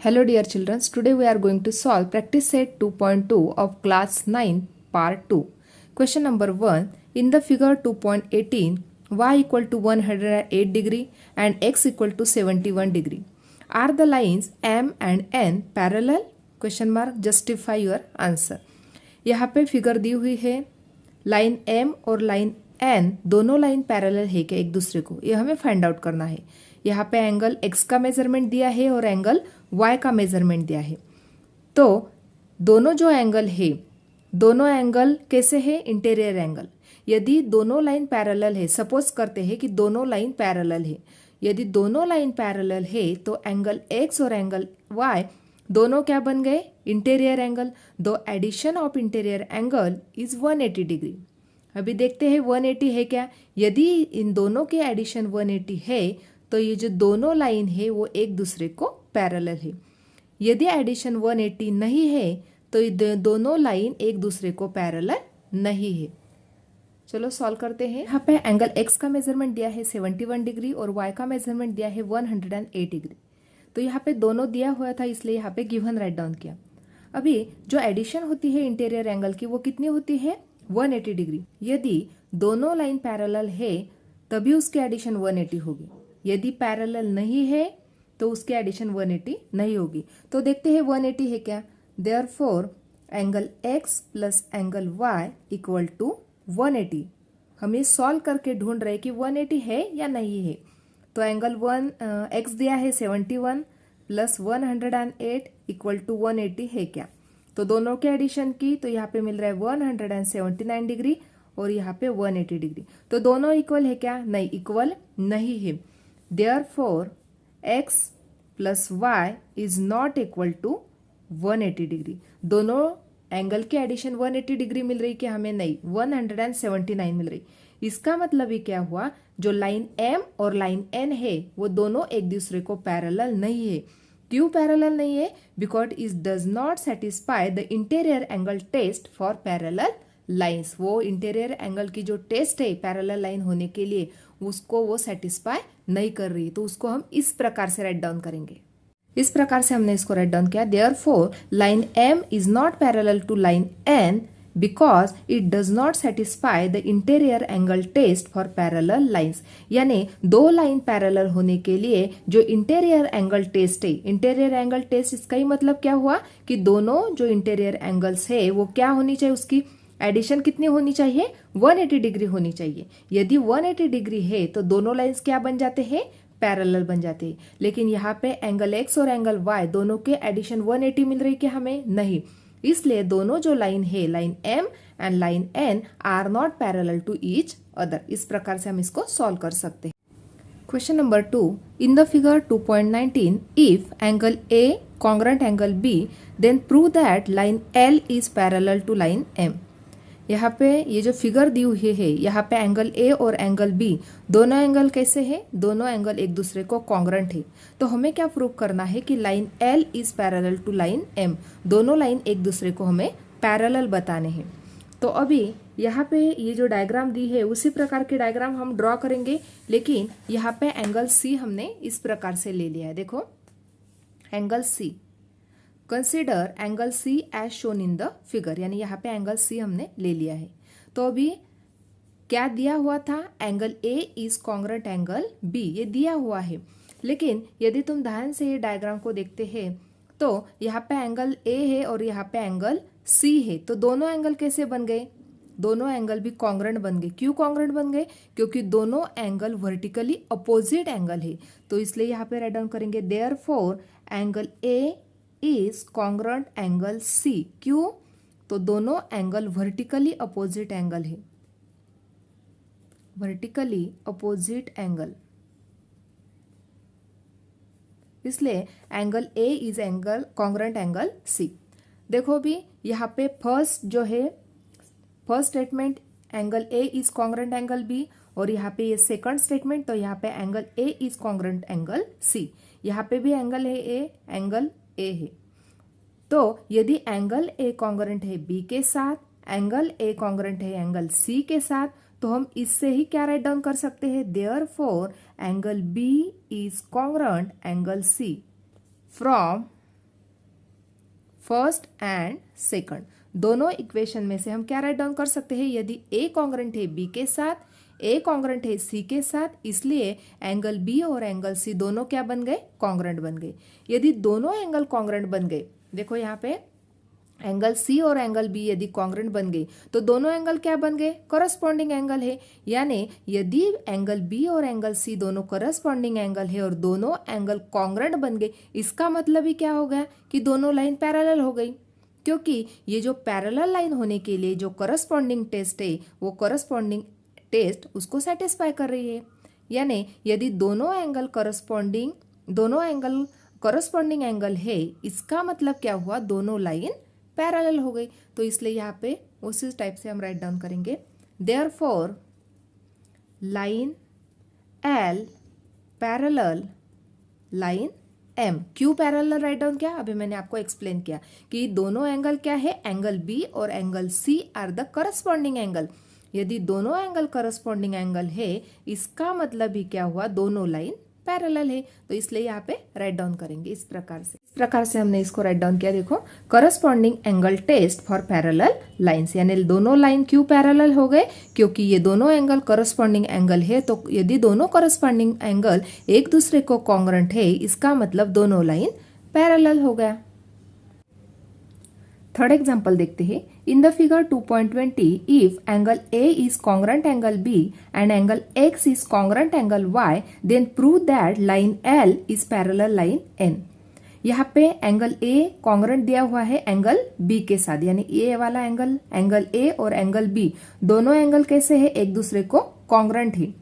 Hello dear children, today we are going to solve practice set 2.2 of class 9 part 2. Question number 1. In the figure 2.18, y equal to 108 degree and x equal to 71 degree. Are the lines m and n parallel? Question mark. Justify your answer. यहाँ पे figure दी हुई है, line m और line n दोनों line parallel है क्या एक दूसरे को, ये हमें फाइंड आउट करना है। यहाँ पे एंगल x का मेजरमेंट दिया है और एंगल y का मेजरमेंट दिया है। तो दोनों जो एंगल है, दोनों एंगल कैसे है? Interior angle. यदि दोनों लाइन पैरेलल है, सपोज करते हैं कि दोनों लाइन पैरेलल है, यदि दोनों लाइन पैरेलल है तो एंगल x और एंगल y दोनों क्या बन गए? Interior angle. दो addition of interior angle is 180 degree. अभी देखते हैं 180 है क्या। यदि इन दोनों के एडिशन 180 है तो ये जो दोनों लाइन है वो एक दूसरे को पैरेलल है। यदि एडिशन 180 नहीं है तो ये दोनों लाइन एक दूसरे को पैरेलल नहीं है। चलो सॉल्व करते हैं। यहाँ पे एंगल x का मेजरमेंट दिया है 71 डिग्री और y का मेजरमेंट दिया है 108 डिग्री। तो यहाँ पे दोनों दिया हुआ था, इसलिए यहाँ पे गिवन राइट डाउन किया। अभी जो एडिशन होती है इंटीरियर एंगल की वो कितनी होती है? 180 डिग्री। यदि दोनों लाइन पैरेलल है तभी उसकी एडिशन 180 होगी। यदि पैरेलल नहीं है तो उसकी एडिशन 180 नहीं होगी। तो देखते हैं 180 है क्या। Therefore angle x plus angle y equal to 180। हम ये सॉल्व करके ढूंढ रहे कि 180 है या नहीं है। तो एंगल x दिया है 71 प्लस 108 इक्वल टू 180 है क्या। तो दोनों के एडिशन की तो यहाँ पे मिल रहा है 179 डिग्री और यहाँ पे 180 डिग्री। तो दोनों इक्वल है क्या? नहीं, इक्वल नहीं है। Therefore x plus y is not equal to 180 degree. दोनों एंगल के एडिशन 180 डिग्री मिल रही कि हमें? नहीं, 179 मिल रही। इसका मतलब ये क्या हुआ, जो लाइन m और लाइन n है वो दोनों एक दूसरे को पैरेलल नहीं है। क्यों पैरेलल नहीं है? Because it does not satisfy the interior angle test for parallel lines. वो इंटीरियर एंगल की जो टेस्ट है पैरेलल लाइन होने के लिए उसको वो सेटिस्फाई नहीं कर रही। तो उसको हम इस प्रकार से राइट डाउन करेंगे। इस प्रकार से हमने इसको राइट डाउन किया। Therefore line m is not parallel to line n because it does not satisfy the interior angle test for parallel lines. यानी दो लाइन पैरेलल होने के लिए जो इंटीरियर एंगल टेस्ट है, इंटीरियर एंगल टेस्ट इसका ही मतलब क्या हुआ कि दोनों जो इंटीरियर एंगल्स है वो क्या होनी चाहिए, उसकी एडिशन कितनी होनी चाहिए? 180 डिग्री होनी चाहिए। यदि 180 डिग्री है तो दोनों लाइंस क्या बन जाते हैं? पैरेलल बन जाते हैं। लेकिन यहाँ पे एंगल x और एंगल y दोनों के एडिशन 180 मिल रही कि हमें? नहीं। इसलिए दोनों जो लाइन है, line m and line n are not parallel to each other. इस प्रकार से हम इसको सॉल्व कर सकते हैं। Question number 2. In the figure 2.19, if angle a congruent angle b, then prove that line l is parallel to line m। यहाँ पे ये जो फिगर दी हुई है, यहाँ पे एंगल A और एंगल B दोनों एंगल कैसे है? दोनों एंगल एक दूसरे को कॉन्ग्रेंट है। तो हमें क्या प्रूव करना है कि line L is parallel to line M। दोनों लाइन एक दूसरे को हमें पैरेलल बताने हैं। तो अभी यहाँ पे ये जो डायग्राम दी है उसी प्रकार के डायग्राम हम ड्रॉ करेंगे, लेकिन यहाँ पे एंगल C हमने इस प्रकार से ले लिया है। देखो angle C, consider angle C as shown in the figure. यानी यहाँ पे एंगल C हमने ले लिया है। तो अभी क्या दिया हुआ था? Angle A is congruent angle B, ये दिया हुआ है। लेकिन यदि तुम ध्यान से ये डायग्राम को देखते हैं तो यहाँ पे एंगल A है और यहाँ पे एंगल C है। तो दोनों एंगल कैसे बन गए? दोनों एंगल भी कॉन्ग्रेंट बन गए। क्यों कॉन्ग्रेंट बन गए? क्योंकि दोनों एंगल वर्टिकली अपोजिट एंगल है। तो इसलिए यहाँ पे राइट डाउन करेंगे therefore angle A is congruent angle C। क्यों? तो दोनों एंगल वर्टिकली अपोजिट एंगल है, वर्टिकली अपोजिट एंगल, इसलिए angle A is angle congruent angle C। देखो भी यहाँ पे फर्स्ट जो है, first statement angle A is congruent angle B, और यहाँ पे ये सेकंड स्टेटमेंट, तो यहाँ पे angle A is congruent angle C। यहाँ पे भी एंगल है A, एंगल A है। तो यदि एंगल A कॉन्ग्रेंट है B के साथ, एंगल A कॉन्ग्रेंट है एंगल C के साथ, तो हम इससे ही क्या राइट डाउन कर सकते हैं? Therefore angle B is congruent angle C from first and second दोनों इक्वेशन में से हम क्या राइट डाउन कर सकते हैं, यदि ए कॉन्ग्रेंट है बी के साथ, ए कॉन्ग्रेंट है सी के साथ, इसलिए एंगल बी और एंगल सी दोनों क्या बन गए, कॉन्ग्रेंट बन गए। यदि दोनों एंगल कॉन्ग्रेंट बन गए, देखो यहाँ पे एंगल सी और एंगल बी यदि कॉन्ग्रेंट बन गए तो दोनों एंगल क्या बन गए, करस्पॉन्डिंग एंगल है। यानी यदि एंगल बी और एंगल सी दोनों करस्पॉन्डिंग एंगल है और दोनों एंगल कॉन्ग्रेंट बन गए, इसका मतलब ही क्या हो गया कि दोनों लाइन पैरेलल हो गई, क्योंकि ये जो पैरेलल लाइन होने के लिए जो करस्पॉन्डिंग टेस्ट है वो करस्पॉन्डिंग टेस्ट उसको सेटिस्फाई कर रही है। यानी यदि दोनों एंगल करस्पॉन्डिंग एंगल है, इसका मतलब क्या हुआ, दोनों लाइन पैरेलल हो गई। तो इसलिए यहाँ पे उसी टाइप से हम राइट डाउन करेंगे, therefore line L parallel line M. क्यों पैरेलल राइट डाउन किया, अभी मैंने आपको एक्सप्लेन किया कि दोनों एंगल क्या है, एंगल बी और angle C are the corresponding angle. यदि दोनों एंगल करस्पॉन्डिंग एंगल है, इसका मतलब ही क्या हुआ, दोनों लाइन पैरेलल है। तो इसलिए यहाँ पे राइट डाउन करेंगे इस प्रकार से हमने इसको राइट डाउन किया। देखो, corresponding angle test for parallel lines, यानी दोनों लाइन क्यों पैरेलल हो गए, क्योंकि ये दोनों एंगल करस्पॉन्डिंग एंगल है। तो यदि दोनों करस्पॉन्डिंग एंगल एक दूसरे को कॉन्ग्रेंट है, इसका मतलब दोनों लाइन पैरेलल हो गया। थर्ड एग्जाम्पल देखते हैं। In the figure 2.20 if angle A is congruent angle B and angle X is congruent angle Y, then prove that line L is parallel line N. यहाँ पे एंगल ए कॉन्ग्रेंट दिया हुआ है angle B के साथ, यानी ए वाला angle A और एंगल बी दोनों एंगल कैसे है, एक दूसरे को कॉन्ग्रेंट है।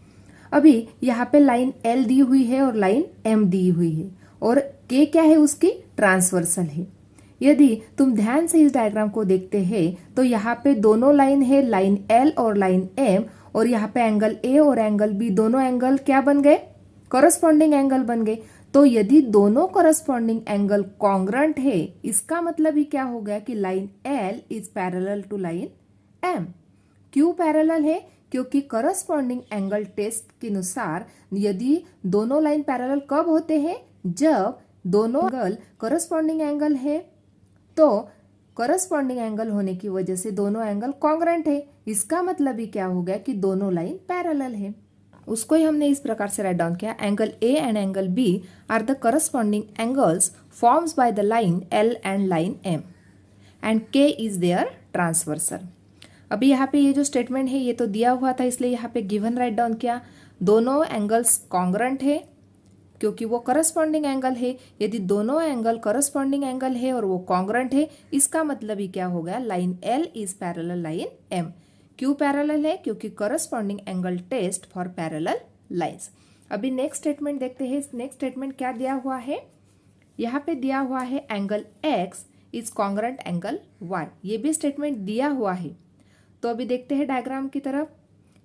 अभी यहाँ पे लाइन एल दी हुई है और लाइन एम दी हुई है, और के क्या है, उसकी ट्रांसवर्सल है। यदि तुम ध्यान से इस डायग्राम को देखते हैं तो यहाँ पे दोनों लाइन है, लाइन एल और लाइन एम, और यहाँ पे एंगल ए और एंगल बी दोनों एंगल क्या बन गए, करस्पॉन्डिंग एंगल बन गए। तो यदि दोनों करस्पॉन्डिंग एंगल कॉन्ग्रेंट है, इसका मतलब ही क्या हो गया कि line L is parallel to line M. क्यों पैरेलल है, क्योंकि करस्पॉन्डिंग एंगल टेस्ट के अनुसार यदि दोनों लाइन पैरेलल कब होते हैं, जब दोनों एंगल करस्पॉन्डिंग एंगल है। तो करस्पॉन्डिंग एंगल होने की वजह से दोनों एंगल कॉन्ग्रेंट है, इसका मतलब ही क्या हो गया कि दोनों लाइन पैरेलल है। उसको ही हमने इस प्रकार से राइट डाउन किया, angle A and angle B are the corresponding angles forms by the line L and line M and K is their transversal. अभी यहाँ पे ये जो स्टेटमेंट है ये तो दिया हुआ था, इसलिए यहाँ पे गिवन राइट डाउन किया। दोनों एंगल्स कॉन्ग्रेंट है क्योंकि वो करस्पॉन्डिंग एंगल है। यदि दोनों एंगल करस्पॉन्डिंग एंगल है और वो कॉन्ग्रेंट है, इसका मतलब ही क्या हो गया, line L is parallel line M. क्यों पैरेलल है, क्योंकि corresponding angle test for parallel lines. अभी नेक्स्ट स्टेटमेंट देखते हैं। नेक्स्ट स्टेटमेंट क्या दिया हुआ है, यहाँ पे दिया हुआ है angle X is congruent angle Y. ये भी स्टेटमेंट दिया हुआ है। तो अभी देखते हैं डायग्राम की तरफ।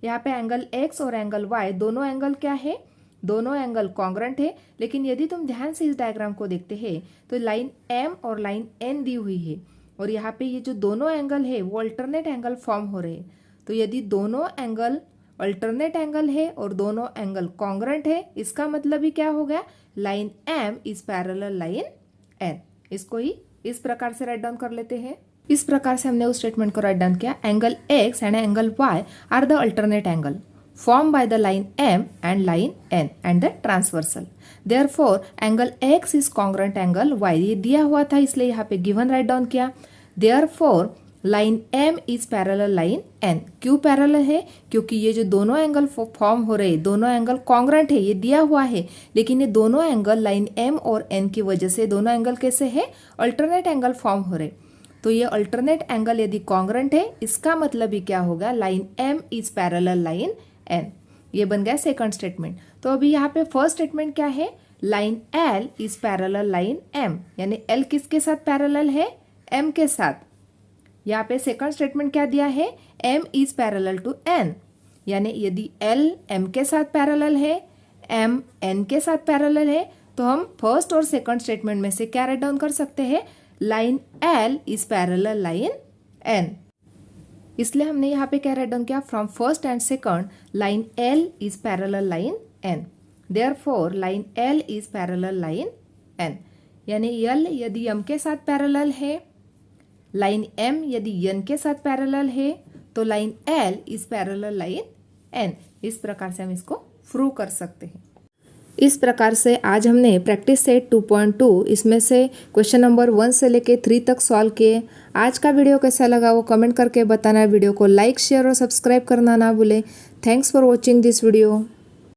यहाँ पे एंगल एक्स और एंगल वाई दोनों एंगल क्या है, दोनों एंगल कॉन्ग्रेंट है। लेकिन यदि तुम ध्यान से इस डायग्राम को देखते हैं तो लाइन एम और लाइन एन दी हुई है, और यहाँ पे ये जो दोनों एंगल है वो अल्टरनेट एंगल फॉर्म हो रहे हैं। तो यदि दोनों एंगल अल्टरनेट एंगल है और दोनों एंगल कॉन्ग्रेंट है, इसका मतलब ही क्या हो गया, line M is parallel line N. इसको ही इस प्रकार से राइट डाउन कर लेते हैं। इस प्रकार से हमने उस स्टेटमेंट को राइट डाउन किया, angle X and angle Y are the alternate angle formed by the line M and line N and the transversal. Therefore, angle X is congruent angle Y. ये दिया हुआ था, इसलिए यहाँ पे given write down किया। Therefore, line M is parallel line N. क्यों parallel है, क्योंकि ये जो दोनों एंगल फॉर्म हो रहे, दोनों एंगल कॉन्ग्रेंट है, ये दिया हुआ है। लेकिन ये दोनों एंगल लाइन M और N की वजह से दोनों एंगल कैसे है, अल्टरनेट एंगल फॉर्म हो रहे। तो ये अल्टरनेट एंगल यदि कॉन्ग्रेंट है, इसका मतलब ही क्या होगा, line M is parallel line N. ये बन गया सेकंड स्टेटमेंट। तो अभी यहाँ पे फर्स्ट स्टेटमेंट क्या है, line L is parallel line M, यानी एल किसके साथ पैरेलल है, एम के साथ। यहाँ पे सेकंड स्टेटमेंट क्या दिया है, M is parallel to N, यानी यदि एल एम के साथ पैरेलल है, एम एन के साथ पैरेलल है, तो हम फर्स्ट और सेकंड स्टेटमेंट में से क्या राइट डाउन कर सकते हैं, line L is parallel line N. इसलिए हमने यहाँ पे क्या राइट डाउन किया, from first and second line L is parallel line N. Therefore line L is parallel line N, यानी एल यदि एम के साथ पैरेलल है लाइन M यदि N के साथ पैरेलल है तो line L is parallel line N। इस प्रकार से हम इसको प्रूव कर सकते हैं। इस प्रकार से आज हमने प्रैक्टिस सेट 2.2 इसमें से क्वेश्चन नंबर 1 से लेके 3 तक सॉल्व किए। आज का वीडियो कैसा लगा वो कमेंट करके बताना। वीडियो को लाइक शेयर और सब्सक्राइब करना ना भूलें। Thanks for watching this video.